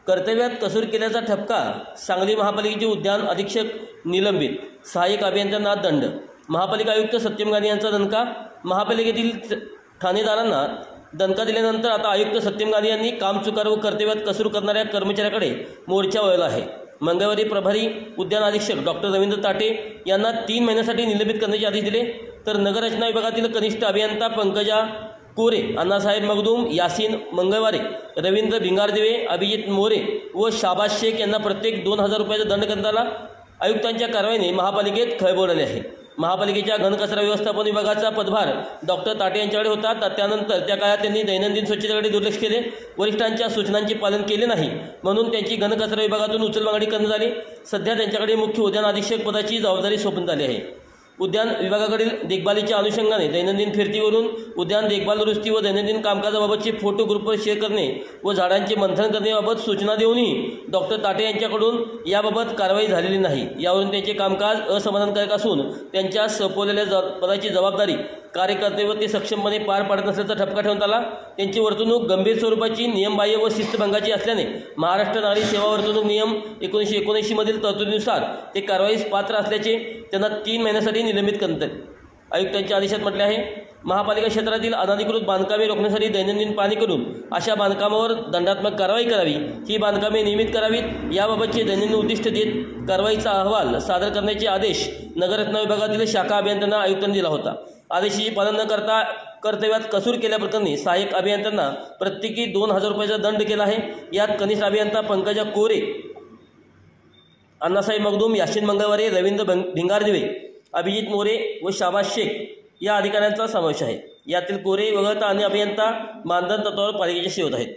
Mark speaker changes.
Speaker 1: कर्तव्यात कसूर केल्याचा ठपका, सांगली महापालिकेचे उद्यान अधीक्षक निलंबित, सहाय्यक अभियंत्यांना दंड। महापालिका आयुक्त सत्यम गांधी यांचा दणका, महापालिकेतील ठाणेदारांना दणका दिल्यानंतर आता आयुक्त सत्यम गांधी यांनी कामचुकार व कर्तव्यात कसूर करणाऱ्या कर्मचाऱ्याकडे मोर्चा वळवला आहे। मंगळवारी प्रभारी उद्यान अधीक्षक डॉक्टर रवींद्र ताटे यांना 3 महिन्यांसाठी निलंबित करण्याचे आदेश दिले, तर नगररचना विभागातील कनिष्ठ अभियंता पंकजा कोरे, अण्णासाहेब मगदूम, यासीन मंगळवारे, रवींद्र भिंगारदिवे, अभिजित मोरे व शाबाज शेख यांना प्रत्येक 2000 रुपयाचा दंड करण्यात आला। आयुक्तांच्या कारवाईने महापालिकेत खळबळ उडाली आहे। महापालिकेच्या घनकचरा व्यवस्थापन विभागाचा पदभार डॉक्टर ताटे यांच्याकडे होता, त्यानंतर त्या काळात त्यांनी दैनंदिन स्वच्छतेकडे दुर्लक्ष केले, वरिष्ठांच्या सूचनांचे पालन केले नाही, म्हणून त्यांची घनकचरा विभागातून उचलमागणी करण्यात आली। सध्या त्यांच्याकडे मुख्य उद्यान अधीक्षक पदाची जबाबदारी सोपवण्यात आली आहे। उद्यान विभागाकडील देखभालीच्या अनुषंगाने दैनंदिन फिरतीवरून उद्यान देखभाल दुरुस्ती व दैनंदिन कामकाजाबाबतचे फोटो ग्रुपवर शेअर करणे व झाडांचे मंथन करण्याबाबत सूचना देऊनही डॉक्टर ताटे यांच्याकडून याबाबत कारवाई झालेली नाही। यावरून त्यांचे कामकाज असमाधानकारक असून त्यांच्या सोपवलेल्या पदाची जबाबदारी कार्यकर्ते व ते सक्षमपणे पार पाडत नसल्याचा ठपका ठेवण्यात आला। त्यांची वर्तणूक गंभीर स्वरूपाची, नियमबाह्य व शिस्तभंगाची असल्याने महाराष्ट्र नागरी सेवा वर्तणूक नियम 1979 मधील तरतुदीनुसार ते कारवाईस पात्र असल्याचे त्यांना 3 महिन्यांसाठी निलंबित करण्यात आले। आयुक्तांच्या आदेशात म्हटले आहे, महापालिका क्षेत्रातील अनधिकृत बांधकामे रोखण्यासाठी दैनंदिन पाहणी करून अशा बांधकामावर दंडात्मक कारवाई करावी, ही बांधकामे नियमित करावीत, याबाबतचे दैनंदिन उद्दिष्ट देत कारवाईचा अहवाल सादर करण्याचे आदेश नगररचना विभागातील शाखा अभियंत्यांना आयुक्तांनी दिला होता। आदेशाचे पालन न करता कर्तव्यात कसूर केल्याप्रकरणी सहाय्यक अभियंत्यांना प्रत्येकी 2000 रुपयाचा दंड केला आहे। यात कनिष्ठ अभियंता पंकजा कोरे, अण्णासाहेब मगदूम, यासीन मंगळवारे, रवींद्र भिंगारदिवे, अभिजित मोरे व शाबाज शेख या अधिकाऱ्यांचा समावेश आहे। यातील कोरे वगळता अन्य अभियंता मानधन तत्त्वावर पालिकेच्या सेवेत आहेत।